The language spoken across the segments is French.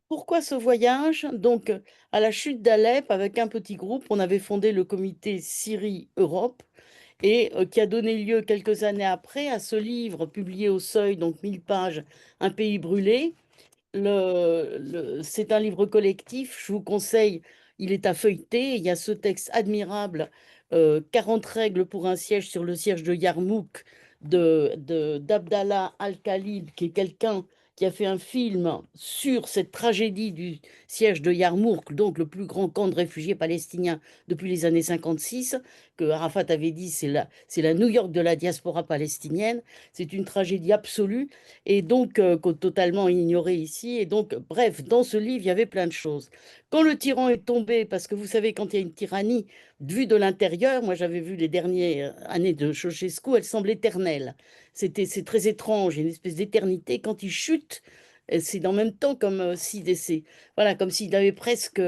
Pourquoi ce voyage? Donc, à la chute d'Alep, avec un petit groupe, on avait fondé le comité Syrie-Europe et qui a donné lieu quelques années après à ce livre publié au Seuil, donc 1000 pages, Un pays brûlé. C'est un livre collectif, je vous conseille, il est à feuilleter. Il y a ce texte admirable, 40 règles pour un siège sur le siège de Yarmouk, d'Abdallah Al-Khalid, qui est quelqu'un qui a fait un film sur cette tragédie du siège de Yarmouk, donc le plus grand camp de réfugiés palestiniens depuis les années 56, que Arafat avait dit c'est la New York de la diaspora palestinienne. C'est une tragédie absolue et donc totalement ignoré ici. Et donc, bref, dans ce livre, il y avait plein de choses. Quand le tyran est tombé, parce que vous savez, quand il y a une tyrannie vue de l'intérieur, moi j'avais vu les dernières années de Ceausescu, elle semble éternelle. C'est très étrange, il y a une espèce d'éternité. Quand il chute, c'est en même temps comme voilà, comme s'il avait presque,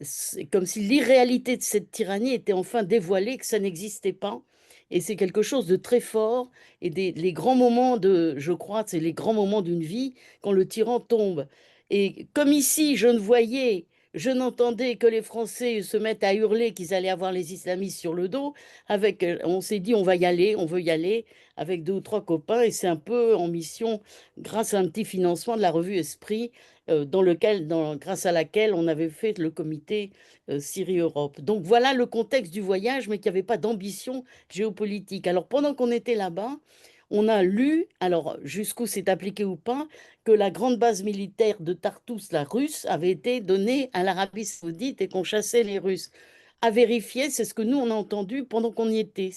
c'est comme si l'irréalité de cette tyrannie était enfin dévoilée, que ça n'existait pas. Et c'est quelque chose de très fort et les grands moments je crois, c'est les grands moments d'une vie quand le tyran tombe. Et comme ici, je n'entendais que les Français se mettent à hurler qu'ils allaient avoir les islamistes sur le dos, on s'est dit on va y aller, on veut y aller, avec deux ou trois copains, et c'est un peu en mission grâce à un petit financement de la revue Esprit, grâce à laquelle on avait fait le comité Syrie-Europe. Donc voilà le contexte du voyage, mais qui n'avait pas d'ambition géopolitique. Alors pendant qu'on était là-bas, on a lu, alors jusqu'où c'est appliqué ou pas, que la grande base militaire de Tartous, la russe, avait été donnée à l'Arabie saoudite et qu'on chassait les Russes. À vérifier, c'est ce que nous on a entendu pendant qu'on y était,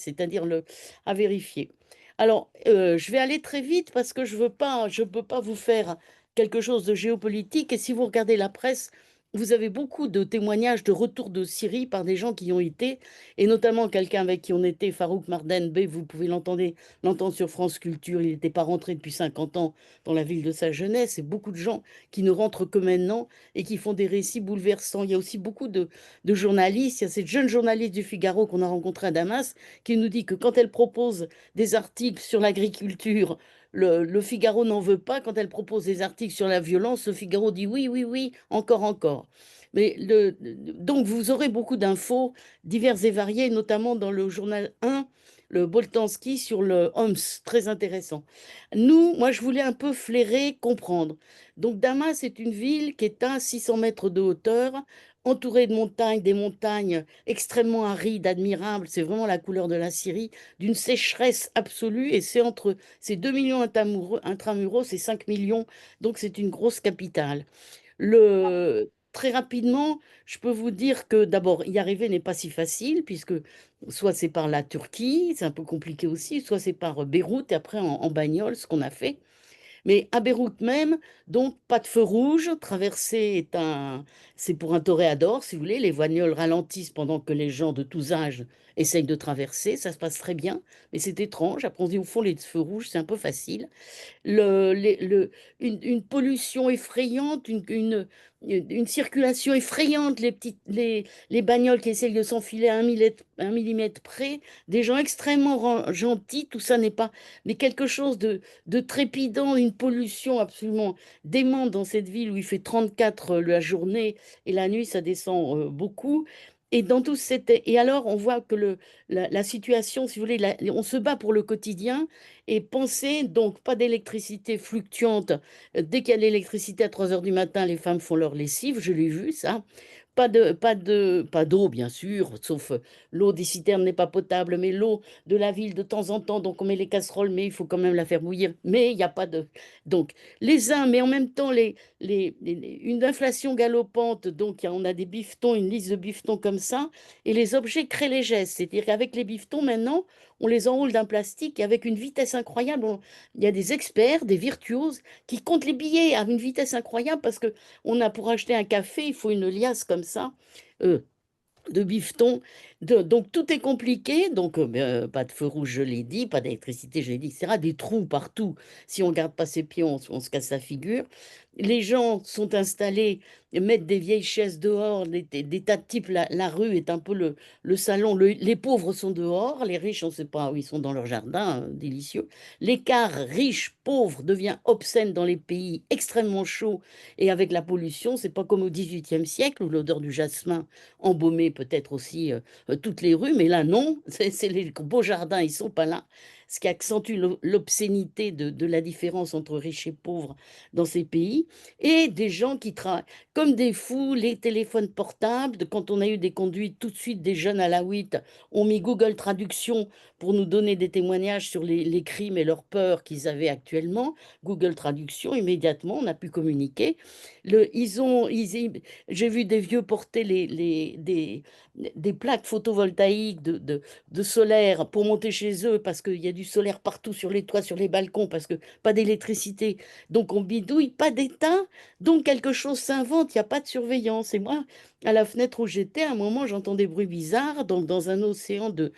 à vérifier. Alors, je vais aller très vite parce que je peux pas vous faire quelque chose de géopolitique. Et si vous regardez la presse, vous avez beaucoup de témoignages de retour de Syrie par des gens qui y ont été, et notamment quelqu'un avec qui on était, Farouk Marden Bey, vous pouvez l'entendre sur France Culture. Il n'était pas rentré depuis 50 ans dans la ville de sa jeunesse, et beaucoup de gens qui ne rentrent que maintenant et qui font des récits bouleversants. Il y a aussi beaucoup de journalistes. Il y a cette jeune journaliste du Figaro qu'on a rencontrée à Damas qui nous dit que quand elle propose des articles sur l'agriculture, le Figaro n'en veut pas. Quand elle propose des articles sur la violence, le Figaro dit oui, oui, oui, encore, encore. Donc vous aurez beaucoup d'infos diverses et variées, notamment dans le journal 1, le Boltanski sur le Homs, très intéressant. Moi, je voulais un peu flairer, comprendre. Donc Damas est une ville qui est à 600 mètres de hauteur, entourée de montagnes, des montagnes extrêmement arides, admirables. C'est vraiment la couleur de la Syrie, d'une sécheresse absolue. Et c'est 2 millions intramuros, c'est 5 millions. Donc c'est une grosse capitale. Très rapidement, je peux vous dire que d'abord, y arriver n'est pas si facile, puisque soit c'est par la Turquie, c'est un peu compliqué aussi, soit c'est par Beyrouth et après en bagnole, ce qu'on a fait. Mais à Beyrouth même, donc pas de feu rouge, c'est pour un toréador, si vous voulez. Les bagnoles ralentissent pendant que les gens de tous âges essayent de traverser, ça se passe très bien, mais c'est étrange. Après on se dit au fond les feux rouges, c'est un peu facile. Une pollution effrayante, une circulation effrayante, les bagnoles qui essayent de s'enfiler à un millimètre près, des gens extrêmement gentils, tout ça n'est pas, mais quelque chose de trépidant, une pollution absolument démente dans cette ville où il fait 34 la journée et la nuit ça descend beaucoup. Et alors, on voit que la situation, si vous voulez, on se bat pour le quotidien, et pensez donc pas d'électricité fluctuante. Dès qu'il y a l'électricité à 3 heures du matin, les femmes font leur lessive, je l'ai vu ça. Pas d'eau, bien sûr, sauf l'eau des citernes n'est pas potable, mais l'eau de la ville de temps en temps, donc on met les casseroles, mais il faut quand même la faire bouillir. Mais il n'y a pas de. Donc, mais en même temps, une inflation galopante, donc on a des bifetons, une liste de bifetons comme ça, et les objets créent les gestes. C'est-à-dire qu'avec les bifetons, maintenant, on les enroule d'un plastique et avec une vitesse incroyable. Il y a des experts, des virtuoses qui comptent les billets à une vitesse incroyable parce que pour acheter un café, il faut une liasse comme ça. euh, de bifetons. Donc tout est compliqué, donc pas de feu rouge, je l'ai dit, pas d'électricité, je l'ai dit, etc. Des trous partout. Si on ne garde pas ses pieds, on se casse la figure. Les gens sont installés, mettent des vieilles chaises dehors, des tas de types. La rue est un peu le salon. Les pauvres sont dehors, les riches, on ne sait pas où ils sont dans leur jardin, délicieux. L'écart riche-pauvre devient obscène dans les pays extrêmement chauds et avec la pollution. C'est pas comme au XVIIIe siècle où l'odeur du jasmin embaumait peut-être aussi toutes les rues, mais là non, c'est les beaux jardins, ils sont pas là, ce qui accentue l'obscénité de la différence entre riches et pauvres dans ces pays, et des gens qui travaillent comme des fous, les téléphones portables. Quand on a eu des conduites, tout de suite des jeunes alaouites ont mis Google Traduction pour nous donner des témoignages sur les crimes et leurs peurs qu'ils avaient actuellement. Google Traduction, immédiatement, on a pu communiquer. J'ai vu des vieux porter des plaques photovoltaïques de solaire pour monter chez eux parce qu'il y a du solaire partout sur les toits, sur les balcons, parce que pas d'électricité. Donc on bidouille, pas d'État, donc quelque chose s'invente, il n'y a pas de surveillance. Et moi, à la fenêtre où j'étais, à un moment, j'entends des bruits bizarres, donc dans un océan de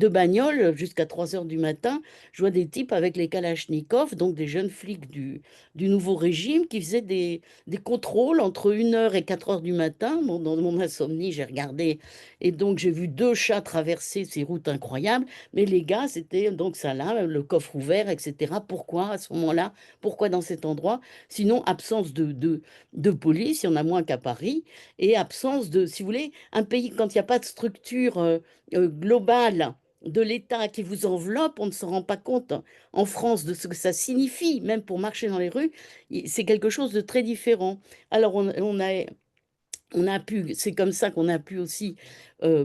bagnole jusqu'à 3 heures du matin. Je vois des types avec les kalachnikovs, donc des jeunes flics du nouveau régime, qui faisaient des contrôles entre 1 heure et 4 heures du matin. Bon, dans mon insomnie, j'ai regardé et donc j'ai vu deux chats traverser ces routes incroyables. Mais les gars, c'était donc ça là, le coffre ouvert, etc. Pourquoi à ce moment-là? Pourquoi dans cet endroit? Sinon, absence de police, il y en a moins qu'à Paris, et absence de, si vous voulez, un pays, quand il n'y a pas de structure globale de l'État qui vous enveloppe, on ne se rend pas compte en France de ce que ça signifie, même pour marcher dans les rues, c'est quelque chose de très différent. Alors on a pu, c'est comme ça qu'on a pu aussi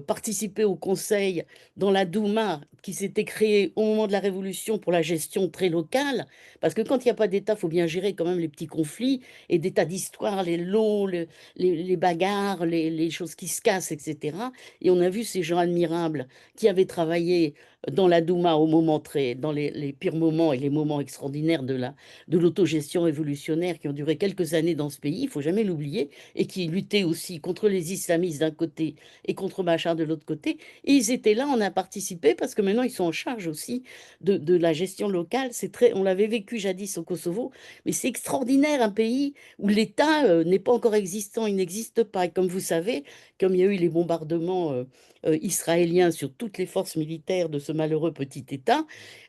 participer au conseil dans la Douma qui s'était créée au moment de la Révolution pour la gestion très locale, parce que quand il n'y a pas d'État, il faut bien gérer quand même les petits conflits et des tas d'histoires, les lots, les bagarres, les choses qui se cassent, etc. Et on a vu ces gens admirables qui avaient travaillé dans la Douma au moment dans les pires moments et les moments extraordinaires de l'autogestion révolutionnaire qui ont duré quelques années dans ce pays, il faut jamais l'oublier, et qui luttaient aussi contre les islamistes d'un côté et contre Bachar de l'autre côté. Et ils étaient là, on a participé parce que maintenant ils sont en charge aussi de la gestion locale. On l'avait vécu jadis au Kosovo, mais c'est extraordinaire un pays où l'État n'est pas encore existant, il n'existe pas. Et comme vous savez, comme il y a eu les bombardements israéliens sur toutes les forces militaires de ce malheureux petit État,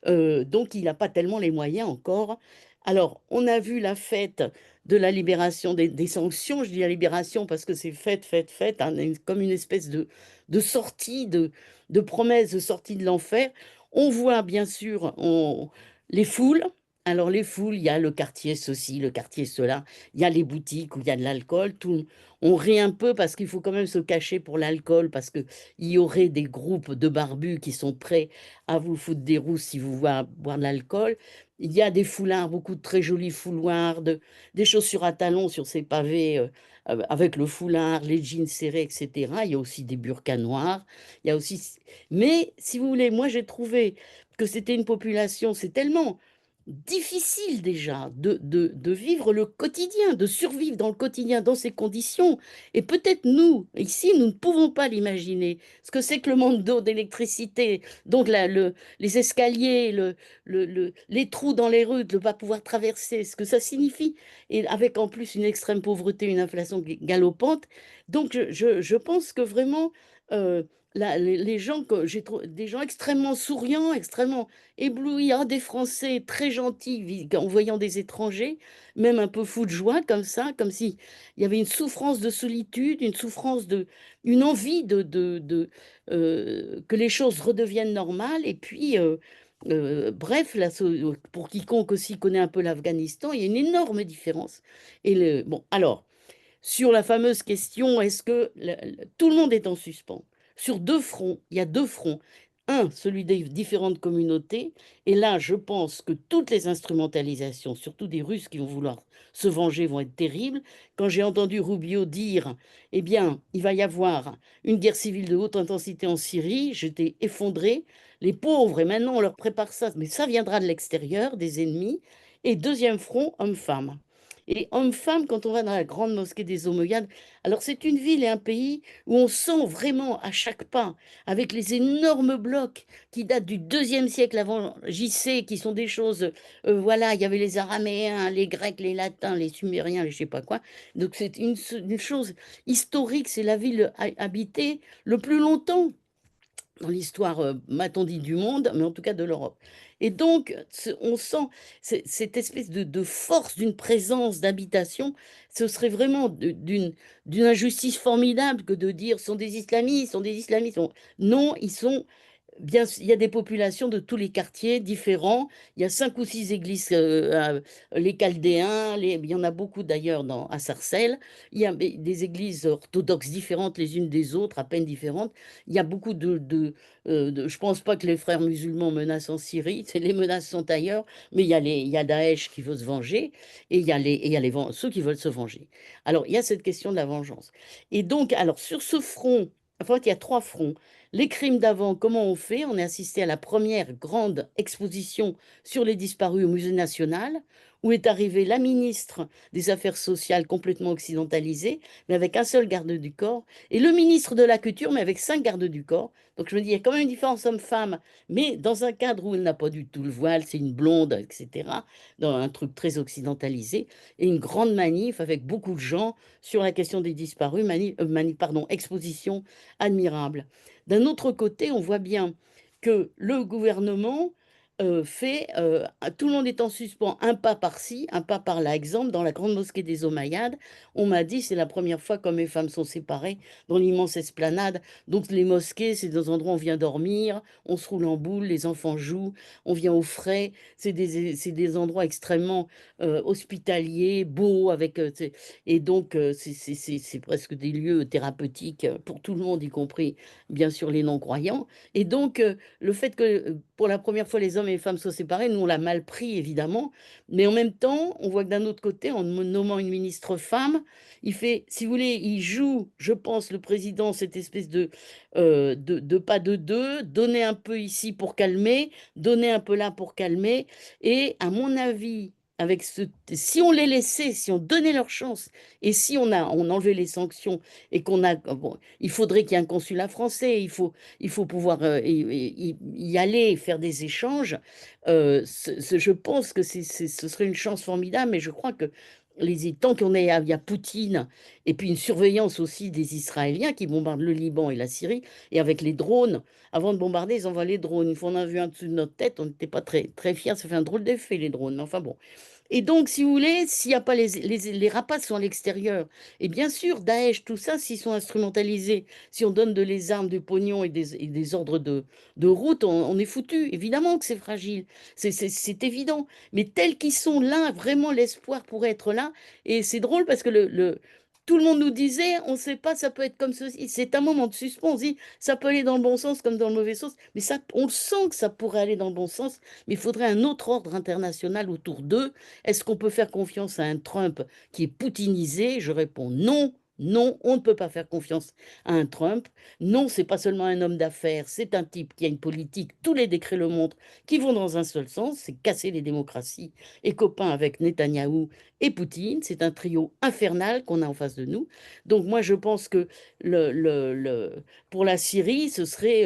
donc il n'a pas tellement les moyens encore. Alors, on a vu la fête de la libération des sanctions. Je dis la libération parce que c'est fête, fête, fête, hein, comme une espèce de sortie, de promesse de sortie de l'enfer. On voit bien sûr les foules. Alors les foules, il y a le quartier ceci, le quartier cela, il y a les boutiques où il y a de l'alcool. On rit un peu parce qu'il faut quand même se cacher pour l'alcool, parce qu'il y aurait des groupes de barbus qui sont prêts à vous foutre des rousses si vous voulez boire de l'alcool. Il y a des foulards, beaucoup de très jolis foulards, des chaussures à talons sur ces pavés avec le foulard, les jeans serrés, etc. Il y a aussi des burkas noirs. Il y a aussi... Mais si vous voulez, moi j'ai trouvé que c'était une population, c'est tellement difficile déjà de vivre le quotidien, de survivre dans le quotidien, dans ces conditions. Et peut-être nous, ici, nous ne pouvons pas l'imaginer. Ce que c'est que le manque d'eau, d'électricité, donc les escaliers, les trous dans les rues, de ne pas pouvoir traverser, ce que ça signifie. Et avec en plus une extrême pauvreté, une inflation galopante. Donc je pense que vraiment, les gens, j'ai trouvé des gens extrêmement souriants, extrêmement ébloui, ah, des Français très gentils en voyant des étrangers, même un peu fous de joie comme ça, comme si il y avait une souffrance de solitude, une envie que les choses redeviennent normales. Et puis, bref, pour quiconque aussi connaît un peu l'Afghanistan, il y a une énorme différence. Bon, alors, sur la fameuse question, est-ce que tout le monde est en suspens? Sur deux fronts, il y a deux fronts. Un, celui des différentes communautés. Et là, je pense que toutes les instrumentalisations, surtout des Russes qui vont vouloir se venger, vont être terribles. Quand j'ai entendu Rubio dire, eh bien, il va y avoir une guerre civile de haute intensité en Syrie, j'étais effondrée. Les pauvres, et maintenant on leur prépare ça, mais ça viendra de l'extérieur, des ennemis. Et deuxième front, hommes-femmes. Et homme-femme, quand on va dans la grande mosquée des Omeyyades, alors c'est une ville et un pays où on sent vraiment à chaque pas, avec les énormes blocs qui datent du deuxième siècle avant JC, qui sont des choses, voilà, il y avait les Araméens, les Grecs, les Latins, les Sumériens, les je sais pas quoi. Donc c'est une chose historique, c'est la ville habitée le plus longtemps dans l'histoire, m'a-t-on dit, du monde, mais en tout cas de l'Europe. Et donc, on sent cette espèce de force, d'une présence, d'habitation. Ce serait vraiment d'une injustice formidable que de dire sont des islamistes, sont des islamistes. Non, ils sont bien, il y a des populations de tous les quartiers différents. Il y a 5 ou 6 églises, les Chaldéens, il y en a beaucoup d'ailleurs à Sarcelles. Il y a des églises orthodoxes différentes les unes des autres, à peine différentes. Il y a beaucoup je ne pense pas que les frères musulmans menacent en Syrie, les menaces sont ailleurs, mais il y a Daesh qui veut se venger et il y a ceux qui veulent se venger. Alors, il y a cette question de la vengeance. Et donc, alors, sur ce front, enfin, il y a 3 fronts. Les crimes d'avant, comment on fait? On est assisté à la première grande exposition sur les disparus au Musée national, où est arrivée la ministre des Affaires sociales complètement occidentalisée, mais avec un seul garde du corps, et le ministre de la Culture, mais avec 5 gardes du corps. Donc je me dis, il y a quand même une différence homme-femme, mais dans un cadre où elle n'a pas du tout le voile, c'est une blonde, etc., dans un truc très occidentalisé, et une grande manif avec beaucoup de gens sur la question des disparus, pardon, exposition admirable. D'un autre côté, on voit bien que le gouvernement tout le monde est en suspens, un pas par-ci, un pas par-là. Exemple, dans la grande mosquée des Omeyyades, on m'a dit c'est la première fois qu'hommes et femmes sont séparés dans l'immense esplanade. Donc les mosquées, c'est des endroits où on vient dormir, on se roule en boule, les enfants jouent, on vient au frais. C'est des endroits extrêmement hospitaliers, beaux, et donc c'est presque des lieux thérapeutiques pour tout le monde, y compris bien sûr les non-croyants. Et donc, le fait que pour la première fois les hommes et les femmes soient séparés, nous on l'a mal pris évidemment, mais en même temps, on voit que d'un autre côté, en nommant une ministre femme, il fait, si vous voulez, il joue, je pense, le président, cette espèce de pas de deux, donner un peu ici pour calmer, donner un peu là pour calmer, et à mon avis, si on les laissait, si on donnait leur chance, et si on enlevait les sanctions, et qu'on a, bon, il faudrait qu'il y ait un consulat français, il faut pouvoir y aller, faire des échanges. Je pense que ce serait une chance formidable, mais je crois que tant il y a Poutine, et puis une surveillance aussi des Israéliens qui bombardent le Liban et la Syrie, et avec les drones, avant de bombarder, ils envoient les drones. Une fois on a vu un dessus de notre tête, on n'était pas très fiers, ça fait un drôle d'effet les drones, mais enfin bon. Et donc, si vous voulez, s'il n'y a pas les rapaces sont à l'extérieur, et bien sûr, Daesh, tout ça, s'ils sont instrumentalisés, si on donne les armes, du pognon et des ordres de route, on est foutu. Évidemment que c'est fragile, c'est évident. Mais tels qu'ils sont là, vraiment l'espoir pourrait être là. Et c'est drôle parce que tout le monde nous disait, on ne sait pas, ça peut être comme ceci. C'est un moment de suspens. On se dit, ça peut aller dans le bon sens comme dans le mauvais sens. Mais ça, on le sent que ça pourrait aller dans le bon sens. Mais il faudrait un autre ordre international autour d'eux. Est-ce qu'on peut faire confiance à un Trump qui est poutinisé? Je réponds non. Non, on ne peut pas faire confiance à un Trump. Non, c'est pas seulement un homme d'affaires, c'est un type qui a une politique, tous les décrets le montrent, qui vont dans un seul sens, c'est casser les démocraties et copain avec Netanyahou et Poutine. C'est un trio infernal qu'on a en face de nous. Donc moi, je pense que pour la Syrie, ce serait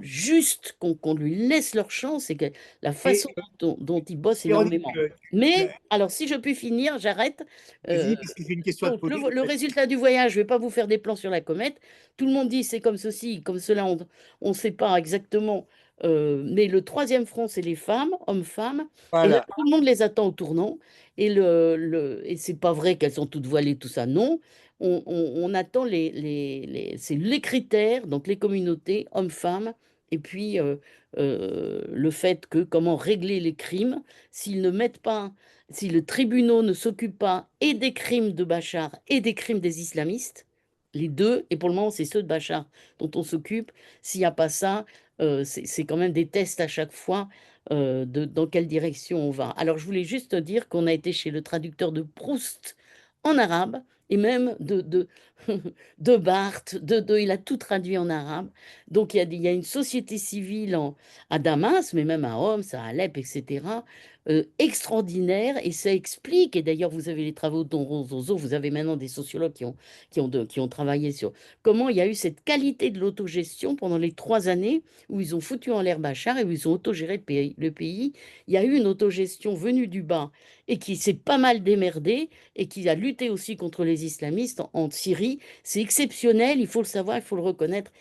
juste qu'on lui laisse leur chance et que la Et façon dont ils bossent Véronique, énormément. tu Mais, as- alors, si je puis finir, j'arrête. Euh, vas-y, parce que j'ai une question à te donc, poser, en le fait. résultat du voyage, je ne vais pas vous faire des plans sur la comète. Tout le monde dit c'est comme ceci, comme cela, on ne sait pas exactement. Mais le troisième front, c'est les femmes, hommes-femmes. Et là, Voilà. tout le monde les attend au tournant. Et, et c'est pas vrai qu'elles sont toutes voilées, tout ça, non. On attend c'est les critères, donc les communautés, hommes-femmes, et puis le fait que comment régler les crimes s'ils ne mettent pas si le tribunal ne s'occupe pas et des crimes de Bachar et des crimes des islamistes, les deux, et pour le moment c'est ceux de Bachar dont on s'occupe, s'il n'y a pas ça, c'est quand même des tests à chaque fois dans quelle direction on va. Alors je voulais juste dire qu'on a été chez le traducteur de Proust en arabe et même de Barthes, il a tout traduit en arabe. Donc il y a une société civile à Damas, mais même à Homs, à Alep, etc., extraordinaire. Et ça explique, et d'ailleurs vous avez les travaux de Don Rozozo, vous avez maintenant des sociologues qui ont travaillé sur comment il y a eu cette qualité de l'autogestion pendant les 3 années où ils ont foutu en l'air Bachar et où ils ont autogéré le pays. Il y a eu une autogestion venue du bas et qui s'est pas mal démerdée et qui a lutté aussi contre les islamistes en Syrie. C'est exceptionnel, il faut le savoir, il faut le reconnaître.